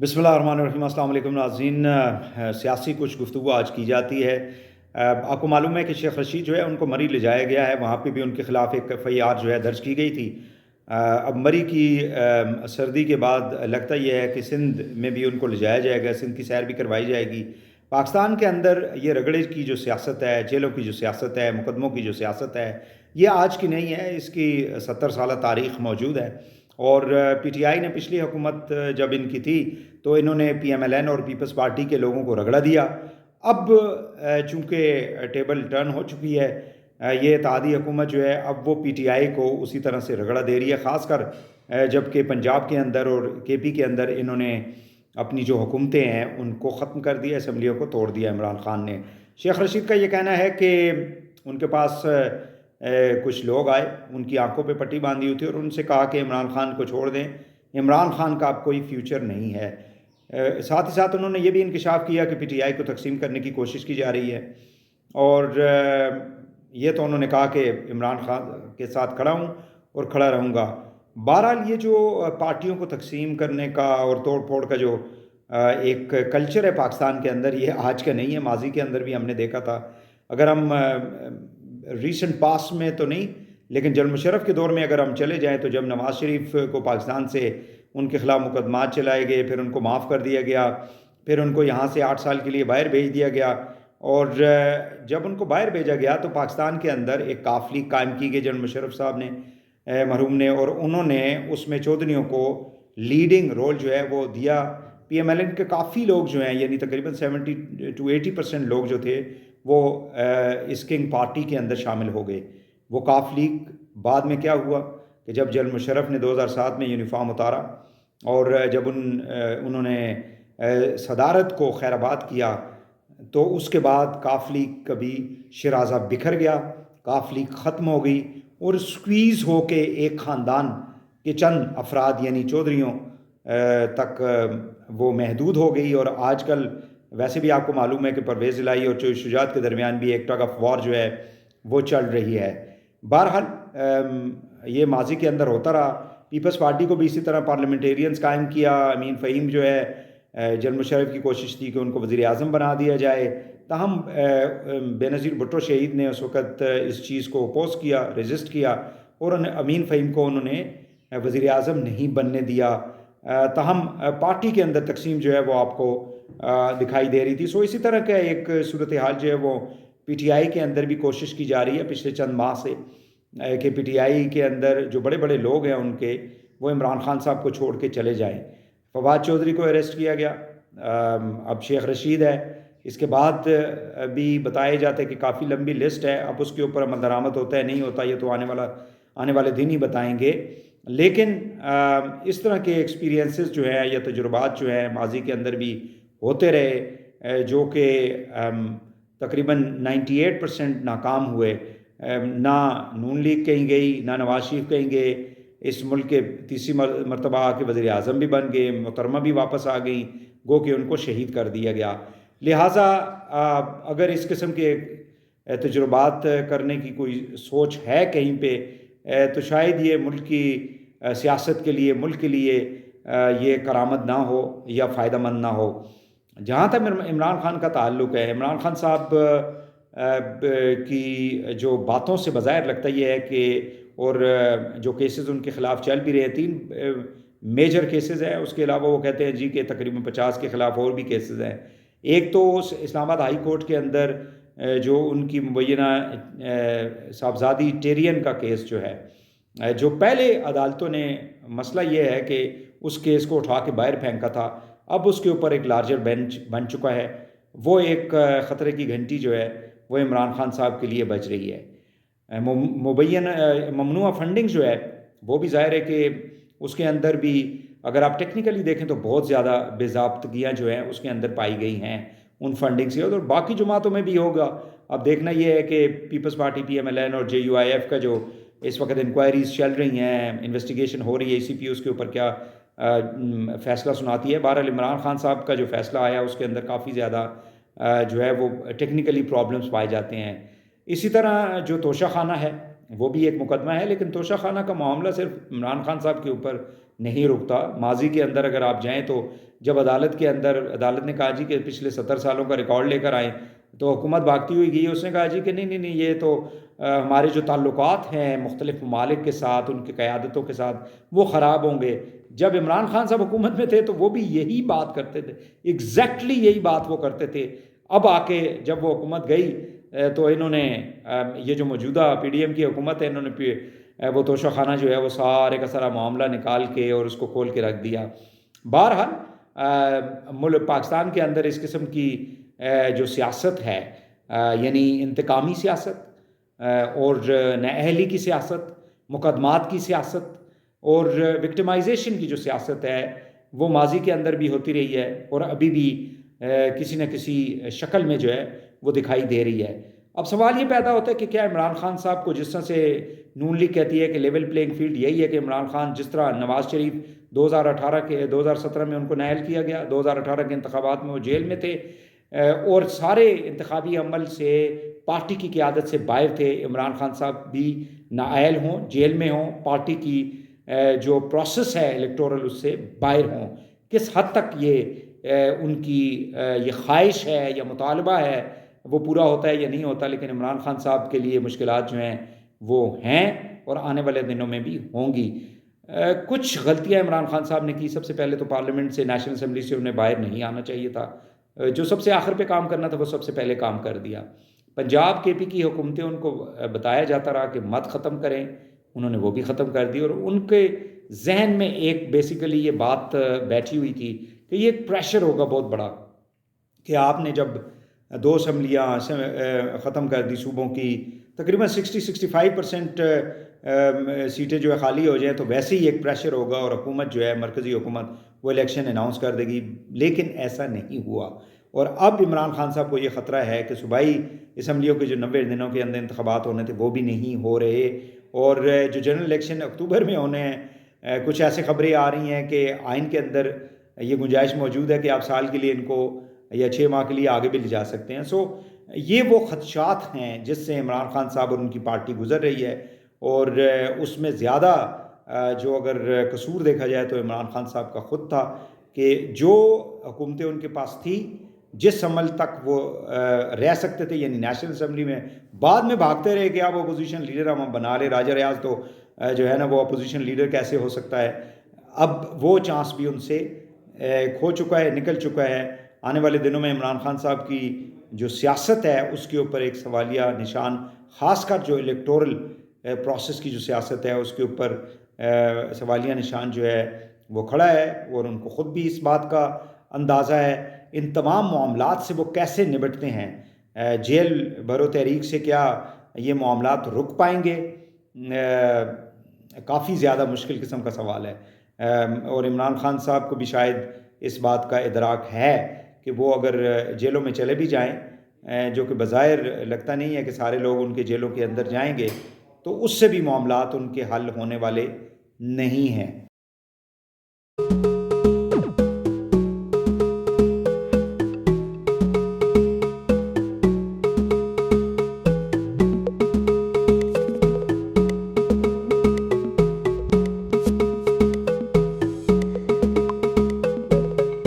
बिस्मिल्लाहिर्रहमानिर्रहीम। अस्सलाम वालेकुम नाज़रीन। सियासी कुछ गुफ्तगू आज की जाती है। आपको मालूम है कि शेख रशीद जो है उनको मरी ले जाया गया है, वहाँ पे भी उनके ख़िलाफ़ एक एफ़आईआर जो है दर्ज की गई थी। अब मरी की सर्दी के बाद लगता ये है कि सिंध में भी उनको ले जाया जाएगा, सिंध की सैर भी करवाई जाएगी। पाकिस्तान के अंदर ये रगड़े की जो सियासत है, जेलों की जो सियासत है, मुकदमों की जो सियासत है, ये आज की नहीं है, इसकी 70 साल तारीख़ मौजूद है। और पीटीआई ने पिछली हुकूमत जब इनकी थी तो इन्होंने पीएमएलएन और पीपल्स पार्टी के लोगों को रगड़ा दिया। अब चूँकि टेबल टर्न हो चुकी है, ये इत्तेहादी हुकूमत जो है अब वो पीटीआई को उसी तरह से रगड़ा दे रही है, ख़ासकर जबकि पंजाब के अंदर और केपी के अंदर इन्होंने अपनी जो हुकूमतें हैं उनको ख़त्म कर दिया, असम्बलियों को तोड़ दिया इमरान ख़ान ने। शेख रशीद का ये कहना है कि उनके पास कुछ लोग आए, उनकी आंखों पे पट्टी बांधी हुई थी और उनसे कहा कि इमरान ख़ान को छोड़ दें, इमरान ख़ान का अब कोई फ्यूचर नहीं है। साथ ही साथ उन्होंने ये भी इंकशाफ किया कि पीटीआई को तकसीम करने की कोशिश की जा रही है। और ये तो उन्होंने कहा कि इमरान ख़ान के साथ खड़ा हूँ और खड़ा रहूँगा। बहरहाल ये जो पार्टियों को तकसीम करने का और तोड़ फोड़ का जो एक कल्चर है पाकिस्तान के अंदर, ये आज का नहीं है, माजी के अंदर भी हमने देखा था। अगर हम रीसेंट पास में तो नहीं, लेकिन जनरल मुशर्रफ के दौर में अगर हम चले जाएँ तो जब नवाज़ शरीफ को पाकिस्तान से उनके ख़िलाफ़ मुकदमात चलाए गए, फिर उनको माफ़ कर दिया गया, फिर उनको यहाँ से 8 साल के लिए बाहर भेज दिया गया। और जब उनको बाहर भेजा गया तो पाकिस्तान के अंदर एक काफ़िली कायम की गई जनरल मुशर्रफ साहब ने, मरहूम ने, और उन्होंने उसमें चौधरीयों को लीडिंग रोल जो है वो दिया। पीएमएलएन के काफ़ी लोग जो हैं, यानी तकरीबन 70 to 80% लोग जो थे वो इस किंग पार्टी के अंदर शामिल हो गए। वो काफ़िली बाद में क्या हुआ कि जब जनरल मुशर्रफ ने 2007 में यूनिफॉर्म उतारा और जब उन्होंने सदारत को खैराबाद किया तो उसके बाद काफ़िली कभी शराज़ा बिखर गया, काफ़िली ख़त्म हो गई और स्क्वीज़ हो के एक ख़ानदान के चंद अफराद यानी चौधरीयों तक वो महदूद हो गई। और आजकल वैसे भी आपको मालूम है कि परवेज़ इलाही और शुजात के दरमियान भी एक टग ऑफ वॉर जो है वो चल रही है। बहरहाल ये माजी के अंदर होता रहा। पीपल्स पार्टी को भी इसी तरह पार्लियामेंटेरियंस कायम किया। अमीन फ़हीम जो है, जनरल मुशर्रफ की कोशिश थी कि उनको वज़ीर आज़म बना दिया जाए, ताहम बेनज़ीर भुट्टो शहीद ने उस वक़्त इस चीज़ को अपोज़ किया, रेजिस्ट किया और अमीन फ़हीम को उन्होंने वज़ीर आज़म नहीं बनने दिया। ताहम पार्टी के अंदर तकसीम जो है वो आपको दिखाई दे रही थी। सो इसी तरह का एक सूरत हाल जो है वो पीटीआई के अंदर भी कोशिश की जा रही है पिछले चंद माह से कि पीटीआई के अंदर जो बड़े बड़े लोग हैं उनके, वो इमरान ख़ान साहब को छोड़ के चले जाएं। फवाद चौधरी को अरेस्ट किया गया, अब शेख रशीद है, इसके बाद भी बताए जाते हैं कि काफ़ी लंबी लिस्ट है। अब उसके ऊपर अमल दरामद होता है नहीं होता, ये तो आने वाले दिन ही बताएंगे। लेकिन इस तरह के एक्सपीरियंसेस जो हैं या तजुर्बात जो हैं माजी के अंदर भी होते रहे, जो कि तकरीबन 98% नाकाम हुए। ना नून लीग कहीं गई, ना नवाज शरीफ कहीं गए, इस मुल्क के तीसरी मरतबा आके वज़ीर आज़म भी बन गए, मोहतरमा भी वापस आ गई, गो कि उनको शहीद कर दिया गया। लिहाजा अगर इस किस्म के तजुर्बात करने की कोई सोच है कहीं पे, तो शायद ये मुल्क की सियासत के लिए, मुल्क के लिए ये करामत ना हो या फ़ायदेमंद ना हो। जहाँ तक इमरान ख़ान का ताल्लुक़ है, इमरान ख़ान साहब की जो बातों से बज़ाहिर लगता ये है कि, और जो केसेस उनके ख़िलाफ़ चल भी रहे हैं, 3 मेजर केसेस हैं, उसके अलावा वो कहते हैं जी कि तकरीबन 50 के ख़िलाफ़ और भी केसेस हैं। एक तो इस्लामाबाद हाई कोर्ट के अंदर जो उनकी मुबैना साहबजादी टेरियन का केस जो है, जो पहले अदालतों ने, मसला ये है कि उस केस को उठा के बाहर फेंका था, अब उसके ऊपर एक लार्जर बेंच बन चुका है। वो एक ख़तरे की घंटी जो है वो इमरान ख़ान साहब के लिए बज रही है। मुबैन ममनुआ फंडिंग जो है वो भी ज़ाहिर है कि उसके अंदर भी अगर आप टेक्निकली देखें तो बहुत ज़्यादा बेज़ाब्तगियाँ जो हैं उसके अंदर पाई गई हैं उन फंडिंग से, और बाकी जमातों में भी होगा। अब देखना ये है कि पीपल्स पार्टी, पीएमएलएन और जेयूआईएफ का जो इस वक्त इंक्वायरीज चल रही हैं, इन्वेस्टिगेशन हो रही है, ईसीपी उसके ऊपर क्या फ़ैसला सुनाती है। बहरहाल इमरान ख़ान साहब का जो फ़ैसला आया उसके अंदर काफ़ी ज़्यादा जो है वो टेक्निकली प्रॉब्लम्स पाए जाते हैं। इसी तरह जो तोशा खाना है वो भी एक मुकदमा है, लेकिन तोशा खाना का मामला सिर्फ इमरान ख़ान साहब के ऊपर नहीं रुकता। माजी के अंदर अगर आप जाएँ तो جب عدالت نے کہا جی کہ پچھلے 70 سالوں کا ریکارڈ لے کر آئیں، تو حکومت بھاگتی ہوئی گئی، اس نے کہا جی کہ نہیں نہیں نہیں، یہ تو ہمارے جو تعلقات ہیں مختلف ممالک کے ساتھ، ان کی قیادتوں کے ساتھ، وہ خراب ہوں گے۔ جب عمران خان صاحب حکومت میں تھے تو وہ بھی یہی بات کرتے تھے، ایگزیکٹلی یہی بات وہ کرتے تھے۔ اب آ کے جب وہ حکومت گئی تو انہوں نے یہ جو موجودہ پی ڈی ایم کی حکومت ہے، انہوں نے وہ توشہ خانہ جو ہے وہ سارے کا سارا معاملہ نکال کے اور اس کو کھول کے رکھ دیا۔ بہرحال ملک پاکستان کے اندر اس قسم کی جو سیاست ہے، یعنی انتقامی سیاست اور نااہلی کی سیاست، مقدمات کی سیاست اور وکٹمائزیشن کی جو سیاست ہے، وہ ماضی کے اندر بھی ہوتی رہی ہے اور ابھی بھی کسی نہ کسی شکل میں جو ہے وہ دکھائی دے رہی ہے۔ اب سوال یہ پیدا ہوتا ہے کہ کیا عمران خان صاحب کو، جس طرح سے نون لیگ کہتی ہے کہ لیول پلینگ فیلڈ یہی ہے کہ عمران خان، جس طرح نواز شریف 2017 میں ان کو نائل کیا گیا، 2018 کے انتخابات میں وہ جیل میں تھے اور سارے انتخابی عمل سے پارٹی کی قیادت سے باہر تھے، عمران خان صاحب بھی نااہل ہوں، جیل میں ہوں، پارٹی کی جو پروسیس ہے الیکٹورل اس سے باہر ہوں۔ کس حد تک یہ ان کی یہ خواہش ہے یا مطالبہ ہے وہ پورا ہوتا ہے یا نہیں ہوتا، لیکن عمران خان صاحب کے لیے مشکلات جو ہیں وہ ہیں اور آنے والے دنوں میں بھی ہوں گی۔ کچھ غلطیاں عمران خان صاحب نے کی۔ سب سے پہلے تو پارلیمنٹ سے، نیشنل اسمبلی سے انہیں باہر نہیں آنا چاہیے تھا۔ جو سب سے آخر پہ کام کرنا تھا وہ سب سے پہلے کام کر دیا۔ پنجاب کے پی کی حکومتیں، ان کو بتایا جاتا رہا کہ مت ختم کریں، انہوں نے وہ بھی ختم کر دی، اور ان کے ذہن میں ایک بیسیکلی یہ بات بیٹھی ہوئی تھی کہ یہ ایک پریشر ہوگا بہت بڑا کہ آپ نے جب 2 اسمبلیاں ختم کر دی صوبوں کی، تقریباً 65% سیٹیں جو ہے خالی ہو جائیں، تو ویسے ہی ایک پریشر ہوگا اور حکومت جو ہے، مرکزی حکومت، وہ الیکشن اناؤنس کر دے گی۔ لیکن ایسا نہیں ہوا، اور اب عمران خان صاحب کو یہ خطرہ ہے کہ صوبائی اسمبلیوں کے جو 90 دنوں کے اندر انتخابات ہونے تھے وہ بھی نہیں ہو رہے، اور جو جنرل الیکشن اکتوبر میں ہونے ہیں، کچھ ایسے خبریں آ رہی ہیں کہ آئین کے اندر یہ گنجائش موجود ہے کہ آپ سال کے لیے ان کو یا 6 ماہ کے لیے آگے بھی لے جا سکتے ہیں۔ سو یہ وہ خدشات ہیں جس سے عمران خان صاحب اور ان کی پارٹی گزر رہی ہے، اور اس میں زیادہ جو اگر قصور دیکھا جائے تو عمران خان صاحب کا خود تھا کہ جو حکومتیں ان کے پاس تھی، جس عمل تک وہ رہ سکتے تھے، یعنی نیشنل اسمبلی میں، بعد میں بھاگتے رہے کہ آپ اپوزیشن لیڈر ہم بنا لے، راجہ ریاض تو جو ہے نا وہ اپوزیشن لیڈر کیسے ہو سکتا ہے۔ اب وہ چانس بھی ان سے کھو چکا ہے، نکل چکا ہے۔ آنے والے دنوں میں عمران خان صاحب کی جو سیاست ہے اس کے اوپر ایک سوالیہ نشان، خاص کر جو الیکٹورل پروسیس کی جو سیاست ہے اس کے اوپر سوالیہ نشان جو ہے وہ کھڑا ہے، اور ان کو خود بھی اس بات کا اندازہ ہے۔ ان تمام معاملات سے وہ کیسے نبٹتے ہیں؟ جیل بھر و تحریک سے کیا یہ معاملات رک پائیں گے؟ کافی زیادہ مشکل قسم کا سوال ہے، اور عمران خان صاحب کو بھی شاید اس بات کا ادراک ہے کہ وہ اگر جیلوں میں چلے بھی جائیں، جو کہ بظاہر لگتا نہیں ہے کہ سارے لوگ ان کے جیلوں کے اندر جائیں گے، تو اس سے بھی معاملات ان کے حل ہونے والے نہیں ہیں۔